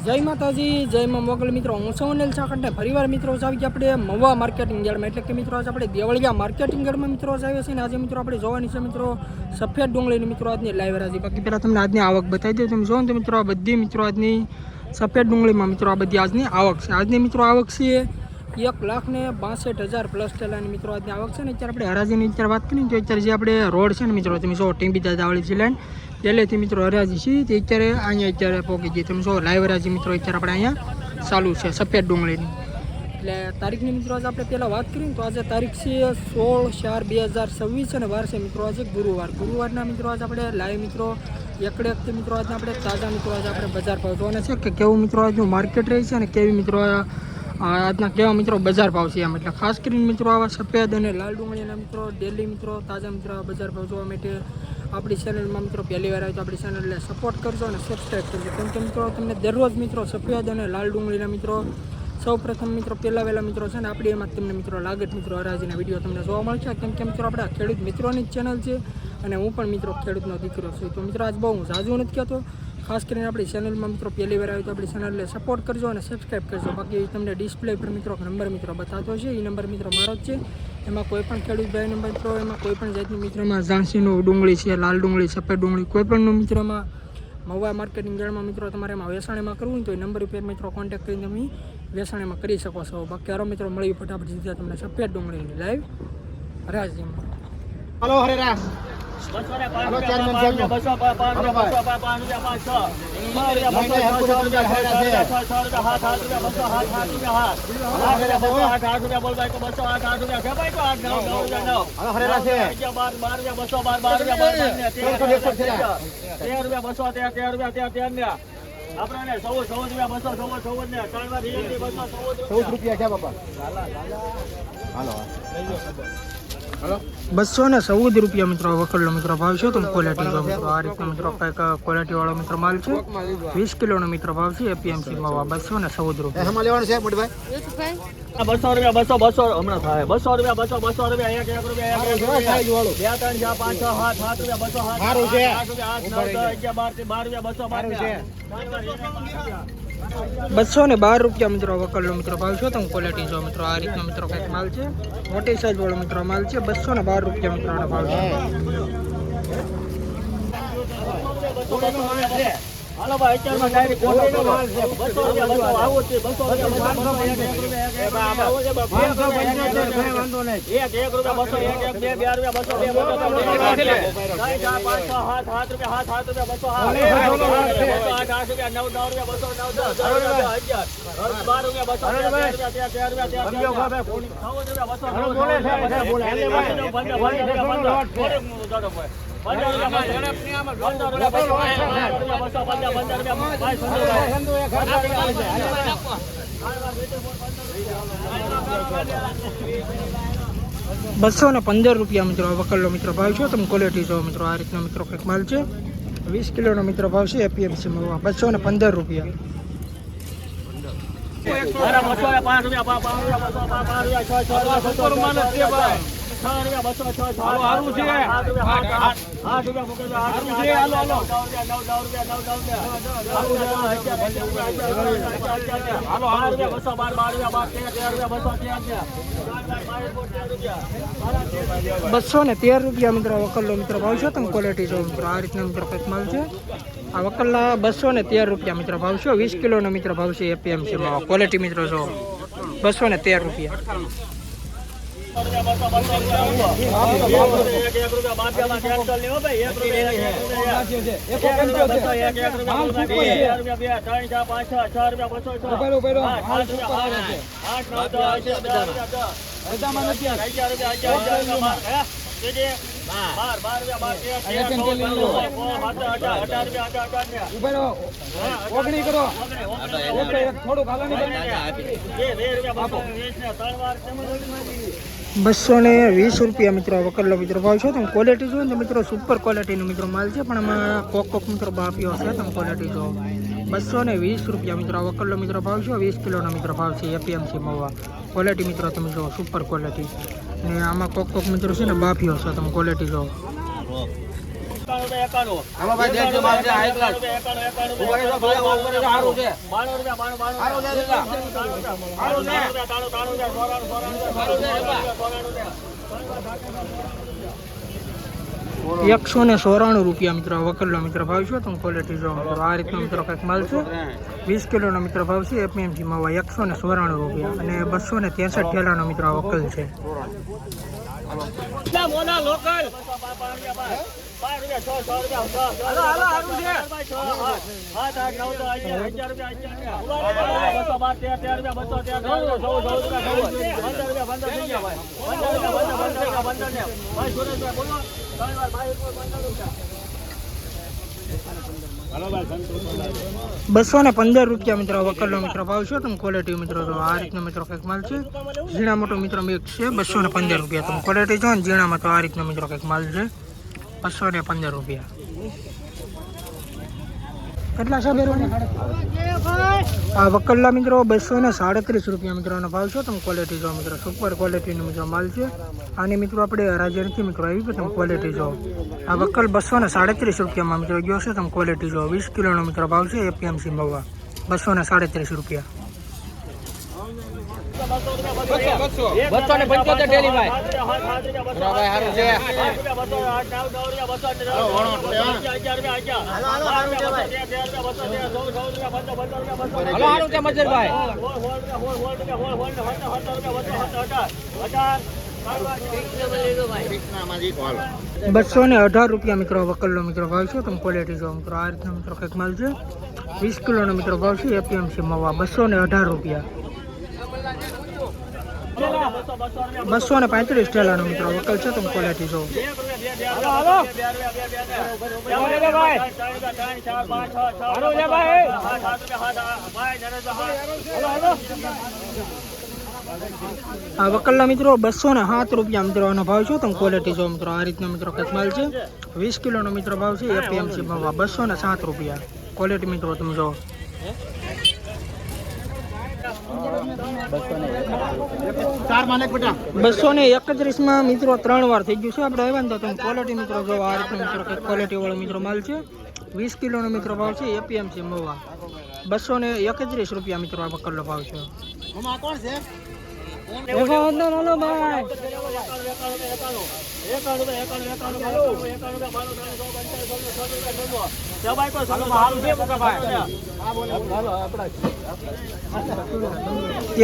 જય માતાજી, જય માં મોગલ મિત્રો. હું છું અનિલ સાકંઠે. ફરીવાર મિત્રો આવી ગયા આપણે મવા માર્કેટિંગ યાર્ડમાં, એટલે કે મિત્રો આજે આપણે દેવળિયા માર્કેટિંગ યાર્ડમાં મિત્રો આવ્યા છે. અને આજે મિત્રો આપણે જોવાની છે મિત્રો સફેદ ડુંગળીની મિત્રો આજની લાઈવ રાજી. બાકી પહેલાં તમને આજની આવક બતાવી દઉં. તમે જો ને તો મિત્રો આ બધી મિત્રો આજની સફેદ ડુંગળીમાં મિત્રો આ બધી આજની આવક છે. આજની મિત્રો આવક છે 1,62,000 પ્લસ ટેલાની મિત્રો આજની આવક છે. ને અત્યારે આપણે હરાજીની અત્યારે વાત કરીએ તો અત્યારે જે આપણે રોડ છે ને મિત્રો તમે જો ટીમ્બી દાદાવાળી છે લાઈન પહેલેથી મિત્રો હરાજી છે તે અત્યારે અહીંયા અત્યારે પહોંચી ગઈ. તમે જો લાઈવ હરાજી મિત્રો અત્યારે આપણે અહીંયા ચાલુ છે સફેદ ડુંગળીની. એટલે તારીખની મિત્રો આજે આપણે પહેલાં વાત કરીએ તો આજે તારીખ છે 16/4/2026 અને વાર છે મિત્રો આજે ગુરુવારના મિત્રો આજે આપણે લાઈવ મિત્રો એકડે વખતે મિત્રો આજે આપણે તાજા મિત્રો આજે આપણે બજાર ભાવ જોવાના છે કે કેવું મિત્રો આજનું માર્કેટ રહી છે અને કેવી મિત્રો આજના કેવા મિત્રો બજાર ભાવ છે એમ. એટલે ખાસ કરીને મિત્રો આવા સફેદ અને લાલ ડુંગળીના મિત્રો ડેલી મિત્રો તાજા મિત્રો બજાર ભાવ જોવા માટે આપણી ચેનલમાં મિત્રો પહેલી વાર આવે તો આપણી ચેનલને સપોર્ટ કરજો અને સબસ્ક્રાઈબ કરજો. કેમ કે મિત્રો તમને દરરોજ મિત્રો સફેદ અને લાલ ડુંગળીના મિત્રો સૌ પ્રથમ મિત્રો પહેલાં મિત્રો છે ને આપણી એમાં તમને મિત્રો લાગત મિત્રો હરાજીના વિડીયો તમને જોવા મળશે. કેમ કે મિત્રો આપણે ખેડૂત મિત્રોની જ ચેનલ છે અને હું પણ મિત્રો ખેડૂતનો દીકરો છું. તો મિત્રો આજ બહુ હું ઝાઝું નથી કહેતો. ખાસ કરીને આપણી ચેનલમાં મિત્રો પહેલી વાર આવે તો આપણી ચેનલને સપોર્ટ કરજો અને સબસ્ક્રાઈબ કરજો. બાકી તમને ડિસ્પ્લે પર મિત્રો નંબર મિત્રો બતાવતો છે, એ નંબર મિત્રો મારો જ છે. એમાં કોઈ પણ ખેડૂત ભાઈનો મિત્રો એમાં કોઈ પણ જાતની મિત્રોમાં ઝાંસીનું ડુંગળી છે, લાલ ડુંગળી, સફેદ ડુંગળી કોઈ પણનું મિત્રોમાં મવા માર્કેટિંગ યાર્ડમાં મિત્રો તમારે એમાં વેચાણમાં કરવું હોય તો એ નંબર ઉપર મિત્રો કોન્ટેક્ટ કરીને તમે વેચાણમાં કરી શકો છો. બાકી આરો મિત્રો મળી ફટાફટ સીધા તમને સફેદ ડુંગળીની લાઈવ હરાજીમાં. હલો હરેરા ₹214 મિત્રો વકલનો મિત્રો ભાવ છે. તમે ક્વોલિટી જો મિત્રો આ રીતના મિત્રો કંઈક ક્વોલિટી વાળો મિત્રો માલ છે. 20 કિલોનો મિત્રો ભાવ છે એપીએમસી માં ₹214. એમાં લેવાનું છે મોટી ભાઈ ₹200 200 હમણાં થાય ₹200 200 રૂપિયા 1 રૂપિયા 1 રૂપિયા 2 3 4 5 6 7 7 રૂપિયા 212 મિત્રો વકલનો મિત્રો ભાવ છે. તમે ક્વોલિટી જો મિત્રો આ રીતનો મિત્રો કંઈક માલ છે. મોટી સાઈઝ વાળો મિત્રો માલ છે. ₹212 મિત્રોનો ભાવ છે. હાલો ભાઈ અત્યારમાં ડાયરેક્ટ કોટો માલ છે ₹200 આવો છે ₹200 વાંધો નહીં 1 રૂપિયા 200 1 2 રૂપિયા ₹215 મિત્રો વકલનો મિત્રો ભાવ છે. તમે ક્વોલિટી જો મિત્રો આ રીતનો મિત્રો કંઈક માલ છે. 20 કિલોનો મિત્રો ભાવ છે એપીએમસી માં ₹215. ₹213 મિત્રો વકલનો મિત્રો ભાવ છે. તમે ક્વોલિટી જો મિત્રો આ રીતના મિત્રો કંઈક માલ છે. આ વકલના ₹213 મિત્રો ભાવ છે. 20 કિલોનો મિત્રો ભાવ છે એપીએમસી માં. ક્વોલિટી મિત્રો જો ₹213. ₹220 મિત્રો વકલનો મિત્રો ભાવ છે. તમે ક્વોલિટી જો તો મિત્રો સુપર ક્વોલિટીનો મિત્રો માલ છે. પણ આમાં કોક મિત્રો બાફીઓ છે. તમે ક્વોલિટી જો ₹220 મિત્રો વકલનો મિત્રો ભાવ છે. 20 કિલોનો મિત્રો ભાવ છે એપીએમસી મવા. ક્વોલિટી મિત્રો તમે જો સુપર ક્વોલિટી. ને આમાં કોક મિત્રો છે ને બાફીઓ છે. તમે ક્વોલિટી જો હાલો ભાઈ, દેખજો માલ છે, હાઈ ક્લાસ. ઉભા રહેજો, ભાઈ, આવો, ઉભા રહેજો, સારું છે. હાલો છે. 194 રૂપિયા મિત્રો વકલનો મિત્ર ભાવ છે. તમે ક્વોલિટી જો મિત્રો આ રીતનો મિત્રો કંઈક માલ છે. 20 કિલોનો મિત્ર ભાવ છે. એપીએમસી માં 194 રૂપિયા અને 263 ઠેલાનો મિત્ર વકલ છે. બસો ને 15 રૂપિયા મિત્રો વકલનો મિત્ર ભાવ છે. તમે ક્વોલિટી મિત્રો જો આ રીતનો મિત્રો કંઈક માલ છે. ઝીણા મોટો મિત્રો મિક્સ છે. 215 રૂપિયા. તમે ક્વોલિટી જો ને ઝીણામાં તો આ રીતનો મિત્રો કંઈક માલ છે. 215 રૂપિયા. કેટલા છે બેરોને? આ વકલના મિત્રો 237 રૂપિયા મિત્રોનો ભાવ છે. તમે ક્વોલિટી જો મિત્રો સુપર ક્વોલિટીનો મિત્રો માલ છે. આની મિત્રો આપણે હરાજી નથી મિત્રો આવી કે તમે ક્વોલિટી જો. આ વકલ 237 રૂપિયામાં મિત્રો ગયો છે. તમે ક્વોલિટી જો 20 કિલોનો મિત્રો ભાવ છે. એપીએમસી મવા 237 રૂપિયા. 275 ડેલી ભાઈ. ભાઈ હારું છે. હાલો, સારું છે મજરભાઈ. 218 રૂપિયા મિત્રો વકલનો મિત્રો ભાવ છે. તમે ક્વોલિટી જો મિત્રો આ રીતનો મિત્રો કંઈક માલ છે. 20 કિલોનો મિત્રો ભાવ છે. એપીએમસી મવા 218 રૂપિયા. 235 ઠેલાનો મિત્રો વકલ છે. તમે ક્વોલિટી જો. આ વકલના મિત્રો 207 રૂપિયા મિત્રો આનો ભાવ છે. તમે ક્વોલિટી જો મિત્રો આ રીતનો મિત્રો કંઈક માલ છે. 20 કિલોનો મિત્રો ભાવ છે. એપીએમસી મવા 207 રૂપિયા. ક્વોલિટી મિત્રો તમે જો. 231 માં મિત્રો 3 વાર થઈ ગયું છે. આપણે આવ્યા ને તો તમે ક્વોલિટી મિત્રો જો આ રીતનો મિત્રો કંઈક ક્વોલિટી વાળો મિત્રો માલ છે. 20 કિલોનો મિત્રો ભાવ છે. એપીએમસી મવા 231 રૂપિયા મિત્રો આ વકલનો ભાવ છે. કોણ છે?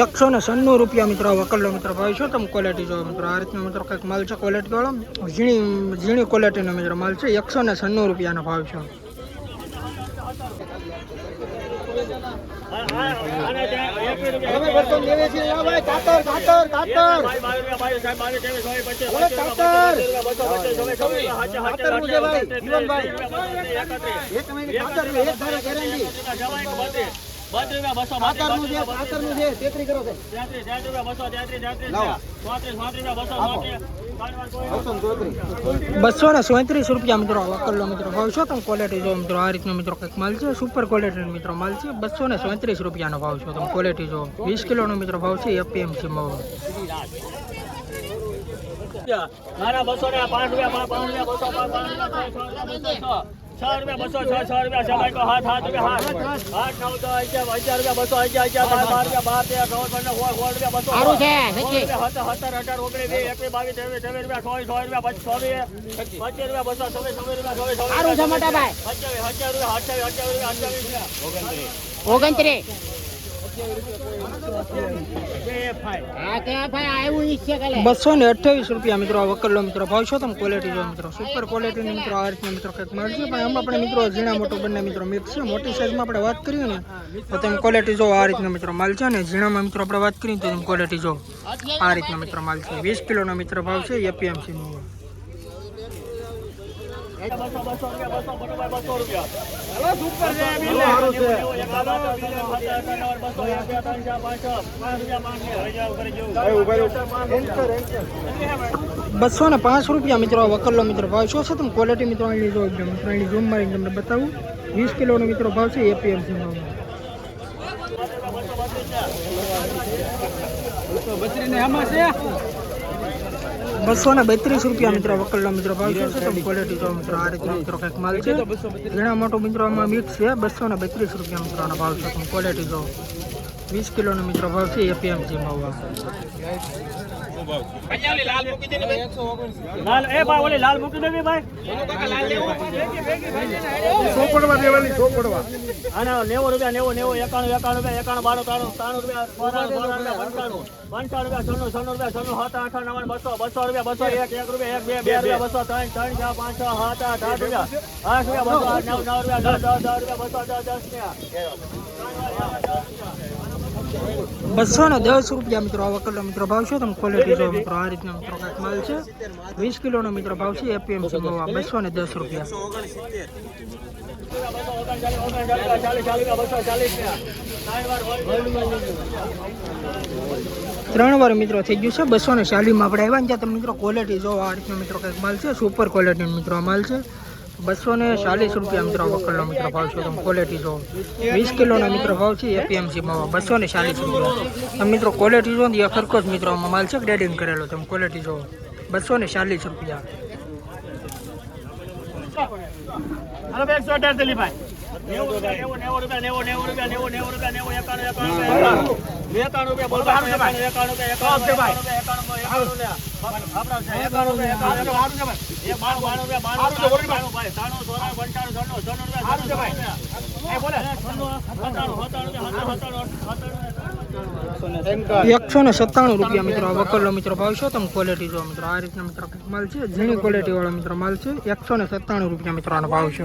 એકસો ને 96 રૂપિયા મિત્રો વકલનો મિત્રો ભાવ છે. તમે ક્વોલિટી જો મિત્રો આ રીતનો મિત્રો કંઈક માલ છે. ક્વોલિટી વાળો ઝીણી ક્વોલિટીનો મિત્રો માલ છે. 196 રૂપિયાનો ભાવ છે. બસો ને 37 રૂપિયા મિત્રો વકલનો મિત્રો ભાવ છે. તમે ક્વોલિટી જો મિત્રો આ રીતનો મિત્રો કંઈક માલ છે. સુપર ક્વોલિટીનો મિત્રો માલ છે. 237 રૂપિયાનો ભાવ છે. તમે ક્વોલિટી જો 20 કિલોનો મિત્રો ભાવ છે. એપીએમસી માં નાના 205 રૂપિયા 5 રૂપિયા 6 રૂપિયા હાથ હાથ રૂપિયા હાથ 9 10 11 રૂપિયા 228 રૂપિયા મિત્રો વકલનો મિત્રો ભાવ છે. તમે ક્વોલિટી જો મિત્રો સુપર ક્વોલિટીનો મિત્રો આ રીતના મિત્રો કંઈક મળે છે. પણ એમાં આપણે મિત્રો ઝીણા મોટો બંને મિત્રો મિક્સ છે. મોટી સાઈઝમાં આપણે વાત કરીએ ને તો તમે ક્વોલિટી જો આ રીતનો મિત્રો માલ છે. ને ઝીણામાં મિત્રો આપણે વાત કરીએ તો તમે ક્વોલિટી જો આ રીતનો મિત્રો માલ છે. 20 કિલોનો મિત્રો ભાવ છે. એપીએમસી નો 200 રૂપિયા બસો ને 5 રૂપિયા મિત્રો વકલનો મિત્રો ભાવ શું છે. તમે ક્વોલિટી મિત્રો અહીં જો એકદમ મિત્રો અહીં ઝૂમ મારીને તમને બતાવું. 20 કિલોનો મિત્રો ભાવ છે. એપીએમસી નો 232 રૂપિયા મિત્રો વકલનો મિત્રો ભાવ છે તમે ક્વોલિટી જો મિત્રો આ રીતે મિત્રો કંઈક માલ છે ઘણા મોટો મિત્રો આમાં મિક્સ છે 232 રૂપિયા મિત્રોનો ભાવ છે તમે ક્વોલિટી જો 20 કિલોનો મિત્રો ભાવ છે એપીએમસી માં લાલ એ ભાઈ ઓલી લાલ મૂકી દેવી ભાઈ અને 90 રૂપિયા 90 91 91 92 210 રૂપિયા મિત્રો આ વકલનો મિત્રો ભાવ છે તમે ક્વોલિટી જો મિત્રો આ રીતના મિત્રો કાંઈક માલ છે 20 કિલોનો મિત્રો ભાવ છે એપીએમસી માં 210 રૂપિયા 3 વાર મિત્રો થઈ ગયું છે 240 માં આપણે આવ્યા ત્યાં તમે મિત્રો ક્વોલિટી જો આ રીતનો મિત્રો કંઈક માલ છે સુપર ક્વોલિટીનો મિત્રો આ માલ છે 240 રૂપિયા મિત્રો વકલનો મિત્રો ભાવ છે તમે ક્વોલિટી જો 20 કિલોનો મિત્રો ભાવ છે એપીએમસી માં 240 રૂપિયા તમે મિત્રો ક્વોલિટી જો એ ખરખો જ મિત્રો આમાં માલ છે ગ્રેડિંગ કરેલો તમે ક્વોલિટી જો 240 રૂપિયા હાલો 118 દિલીપભાઈ 90 રૂપિયા મિત્રો આ વકલનો મિત્રો ભાવ છે તમે ક્વોલિટી જો મિત્રો આ રીતના મિત્રો માલ છે ઝીણી ક્વોલિટી વાળો મિત્રો માલ છે 197 રૂપિયા મિત્રો આનો ભાવ છે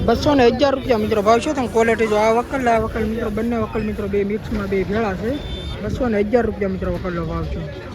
$211 રૂપિયા મિત્રો ભાવ છે તમે ક્વોલિટી જો આ વકલ મિત્રો બંને વકલ મિત્રો બે મિક્સમાં બે ભેળા છે 211 રૂપિયા મિત્રો વકલનો ભાવ છે